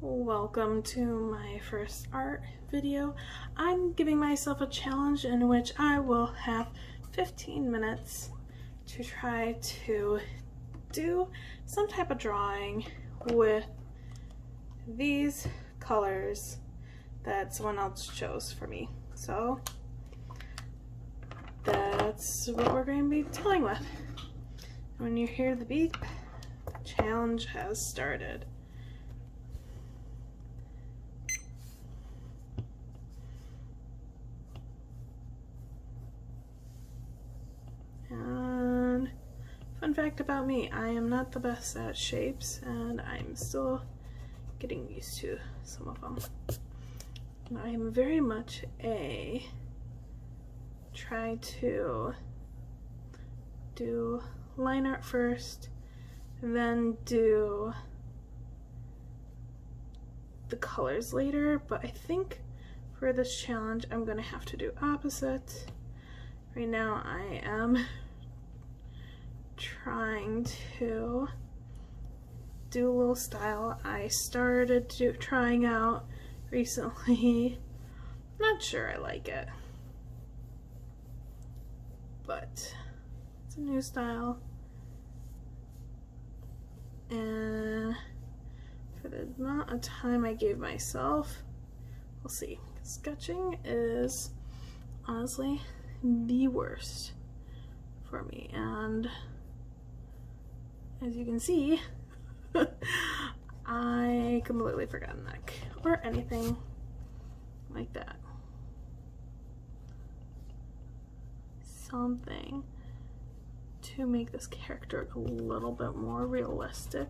Welcome to my first art video. I'm giving myself a challenge in which I will have 15 minutes to try to do some type of drawing with these colors that someone else chose for me. So that's what we're going to be dealing with. When you hear the beep, the challenge has started. And fun fact about me, I am not the best at shapes and I'm still getting used to some of them. I am very much a try to do line art first, then do the colors later, but I think for this challenge I'm gonna have to do opposite. Right now I am trying to do a little style I started trying out recently. Not sure I like it, but it's a new style, and for the amount of time I gave myself, we'll see. Sketching is honestly the worst for me, and as you can see I completely forgot neck or anything like that. Something to make this character a little bit more realistic.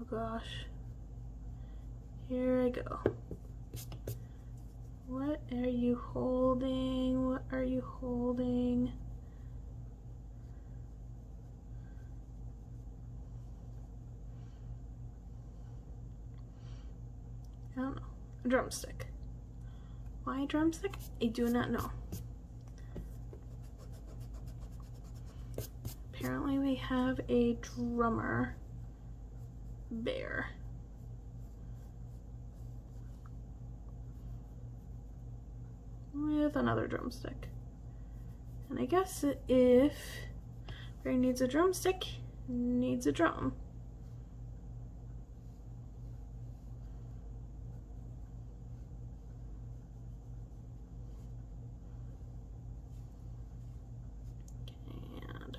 Oh gosh, here I go. What are you holding? What are you holding? I don't know. A drumstick. Why a drumstick? I do not know. Apparently we have a drummer bear. With another drumstick. And I guess if bear needs a drumstick, needs a drum. And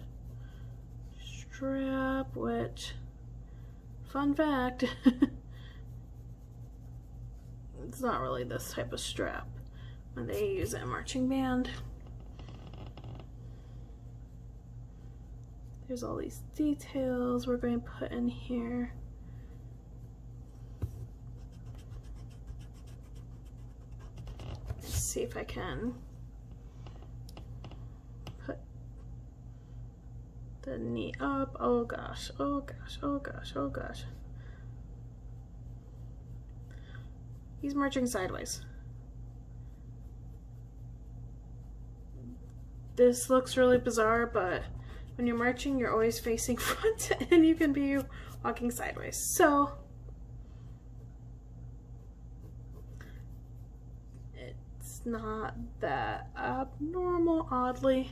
strap, which, fun fact, it's not really this type of strap when they use a marching band. There's all these details we're going to put in here. Let's see if I can put the knee up. Oh gosh, oh gosh, oh gosh, oh gosh. He's marching sideways. This looks really bizarre, but when you're marching, you're always facing front and you can be walking sideways. So it's not that abnormal, oddly.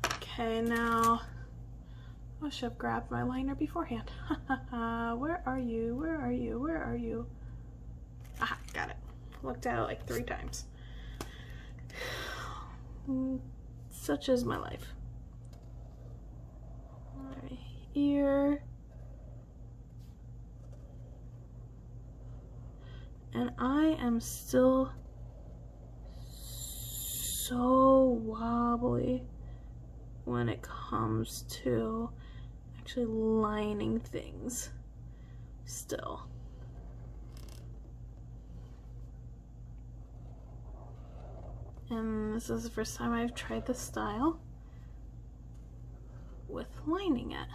Okay, now I should have grabbed my liner beforehand. Where are you? Where are you? Where are you? Aha, got it. Looked at it like 3 times. Such is my life. Right here. And I am still so wobbly when it comes to actually lining things still. And this is the first time I've tried this style with lining it.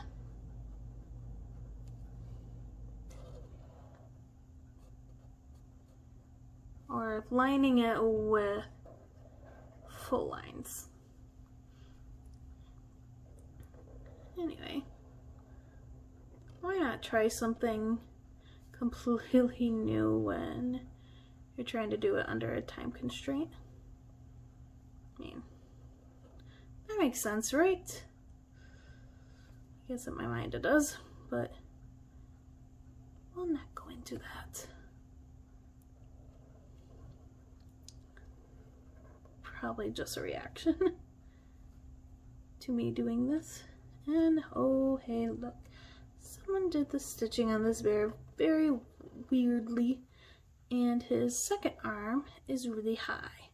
Or lining it with full lines. Anyway, why not try something completely new when you're trying to do it under a time constraint? I mean, that makes sense, right? I guess in my mind it does, but we'll not go into that. Probably just a reaction to me doing this. And oh, hey, look, someone did the stitching on this very weirdly, and his second arm is really high.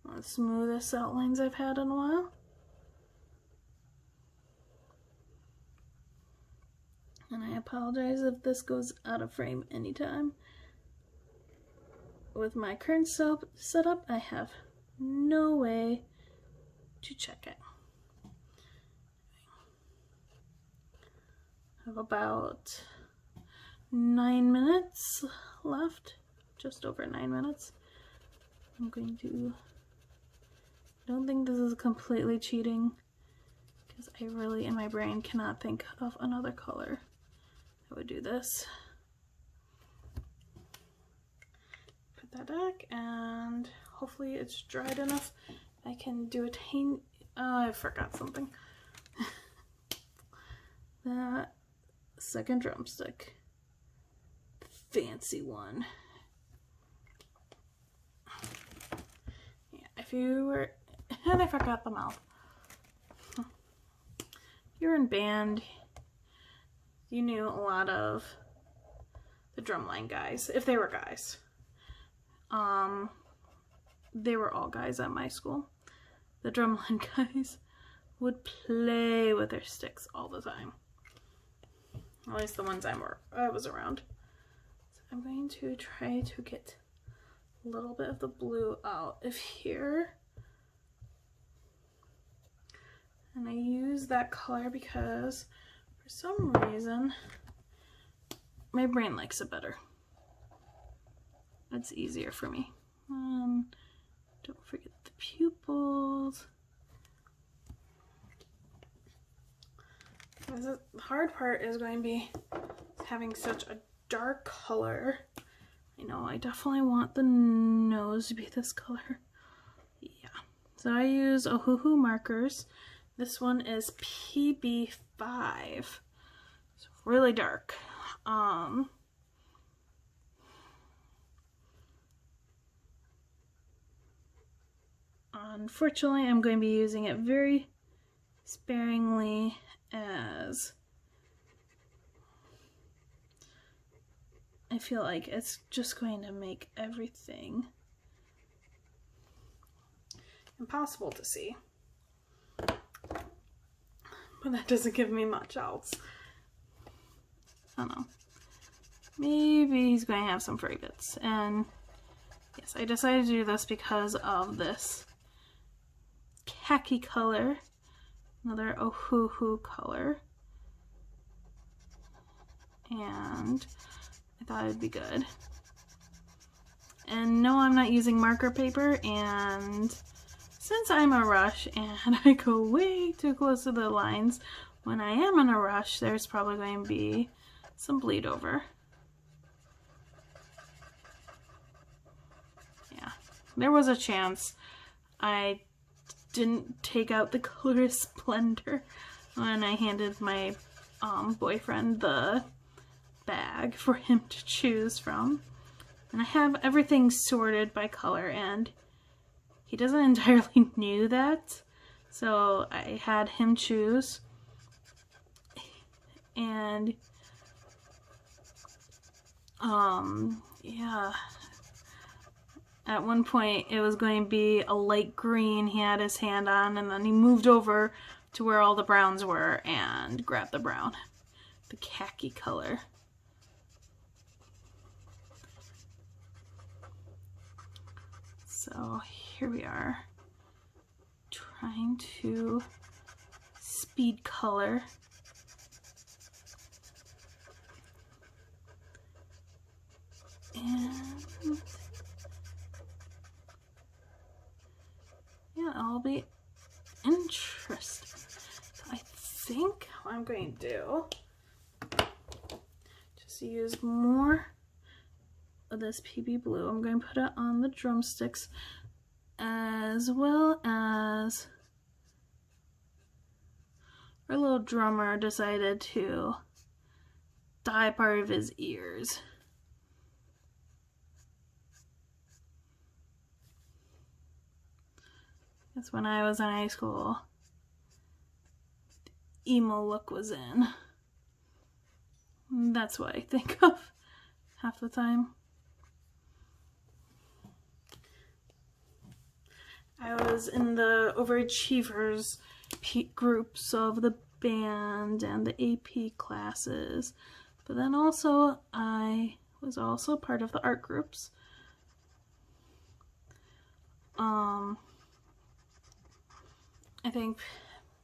One of the smoothest outlines I've had in a while. And I apologize if this goes out of frame anytime. With my current setup, I have no way to check it. I have about 9 minutes left, just over 9 minutes. I'm going to, I don't think this is completely cheating, because I really, in my brain, cannot think of another color I would do this. Put that back, and hopefully it's dried enough. I can do a tiny, oh, I forgot something. That second drumstick, fancy one. Yeah, if you were, and I forgot the mouth. You're in band, you knew a lot of the drumline guys, if they were guys. They were all guys at my school. The drumline guys would play with their sticks all the time. At least the ones I was around. So I'm going to try to get a little bit of the blue out of here. And I use that color because for some reason my brain likes it better. It's easier for me. Don't forget the pupils. The hard part is going to be having such a dark color. I know, I definitely want the nose to be this color. Yeah. So I use Ohuhu Markers. This one is PB5. It's really dark. Unfortunately, I'm going to be using it very sparingly, as I feel like it's just going to make everything impossible to see. But that doesn't give me much else. I don't know. Maybe he's going to have some furry bits. And yes, I decided to do this because of this khaki color. Another Ohuhu color. And I thought it'd be good. And no, I'm not using marker paper, and since I'm a rush and I go way too close to the lines, when I am in a rush, there's probably going to be some bleed over. Yeah, there was a chance I didn't take out the color Splendor when I handed my boyfriend the bag for him to choose from. And I have everything sorted by color, and he doesn't entirely knew that, so I had him choose. And yeah, at one point it was going to be a light green he had his hand on, and then he moved over to where all the browns were and grabbed the brown, the khaki color. So here we are, trying to speed color. And That'll be interesting. I think what I'm going to do, just use more of this PB blue. I'm going to put it on the drumsticks as well as our little drummer decided to dye part of his ears. That's when I was in high school. Emo look was in. That's what I think of half the time. I was in the overachievers groups of the band and the AP classes, but then also I was also part of the art groups. I think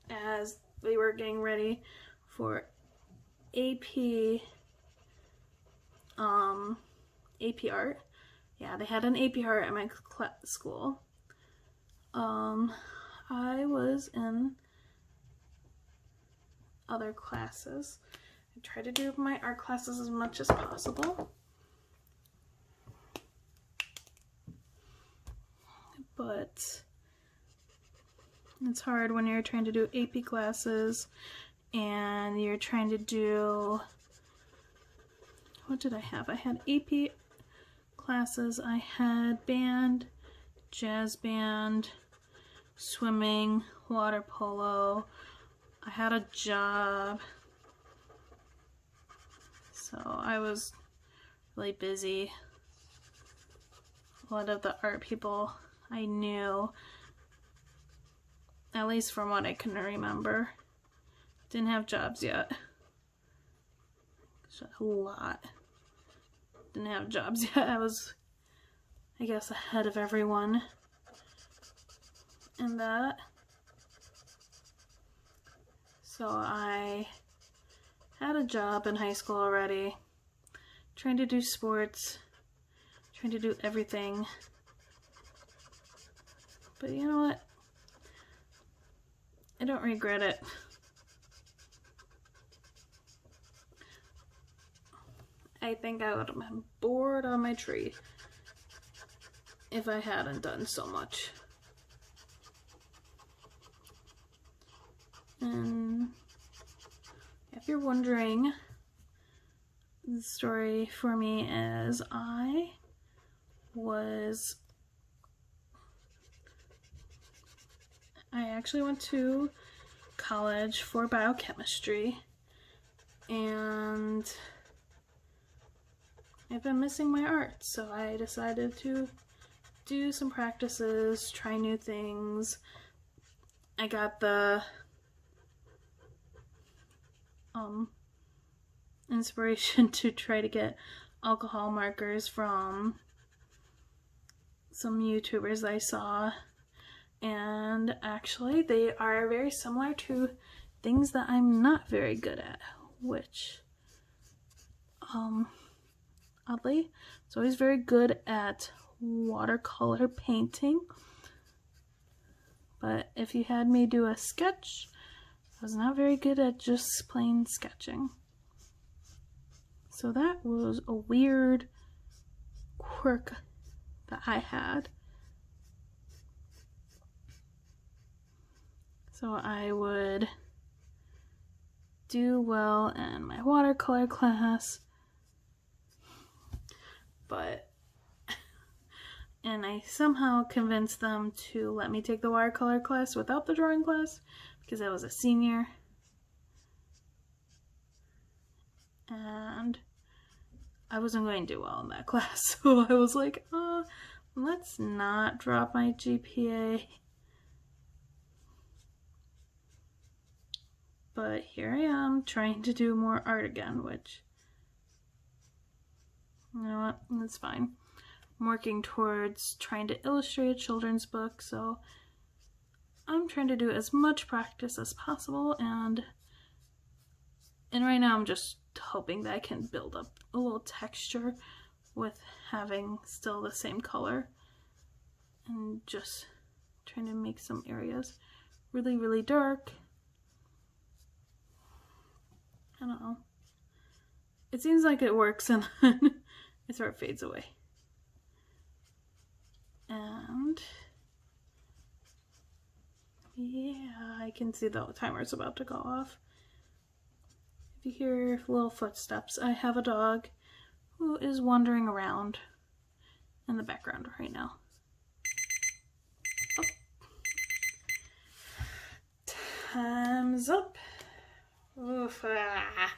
as we were getting ready for AP art, yeah, they had an AP art at my school. I was in other classes. I try to do my art classes as much as possible, but it's hard when you're trying to do AP classes and you're trying to do, what did I have? I had AP classes, I had band, jazz band, swimming, water polo. I had a job, so I was really busy. A lot of the art people I knew, at least from what I can remember, didn't have jobs yet. A lot didn't have jobs yet. I was, I guess, ahead of everyone in that. So I had a job in high school already, trying to do sports, trying to do everything. But you know what? I don't regret it. I think I would have been bored on my tree if I hadn't done so much. And if you're wondering, the story for me is I actually went to college for biochemistry, and I've been missing my art, so I decided to do some practices, try new things. I got the inspiration to try to get alcohol markers from some YouTubers I saw, and actually they are very similar to things that I'm not very good at, which oddly, so I was very good at watercolor painting, but if you had me do a sketch, I was not very good at just plain sketching. So that was a weird quirk that I had. So I would do well in my watercolor class, and I somehow convinced them to let me take the watercolor class without the drawing class because I was a senior. And I wasn't going to do well in that class, so I was like, let's not drop my GPA. But here I am trying to do more art again, which, you know what, that's fine. I'm working towards trying to illustrate a children's book, so I'm trying to do as much practice as possible, and right now I'm just hoping that I can build up a little texture with having still the same color and just Trying to make some areas really, really dark. I don't know. It seems like it works and then it sort of fades away. And yeah, I can see the timer's about to go off. If you hear little footsteps, I have a dog who is wandering around in the background right now. Oh. Time's up. Oof, ah.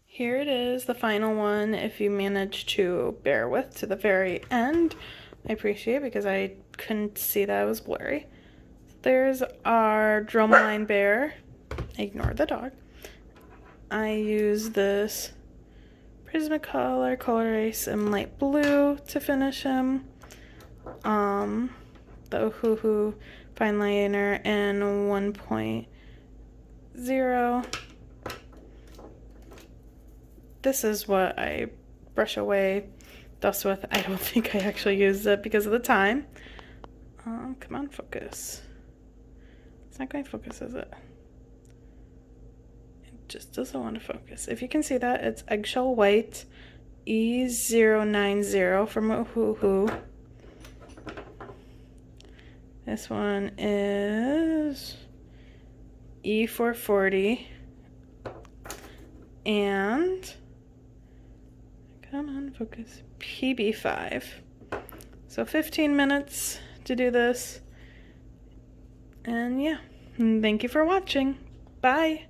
Here it is, the final one. If you manage to bear with to the very end, I appreciate it because I couldn't see that it was blurry. There's our drumline bear. Ignore the dog. I use this Prismacolor Color Ace in light blue to finish him. The Ohuhu fine liner in 1.0. This is what I brush away dust with. I don't think I actually used it because of the time. Come on, focus. It's not going to focus, is it? It just doesn't want to focus. If you can see that, it's Eggshell White E090 from Ohuhu. This one is E440. And come on, focus. PB5. So 15 minutes to do this. And yeah, thank you for watching. Bye.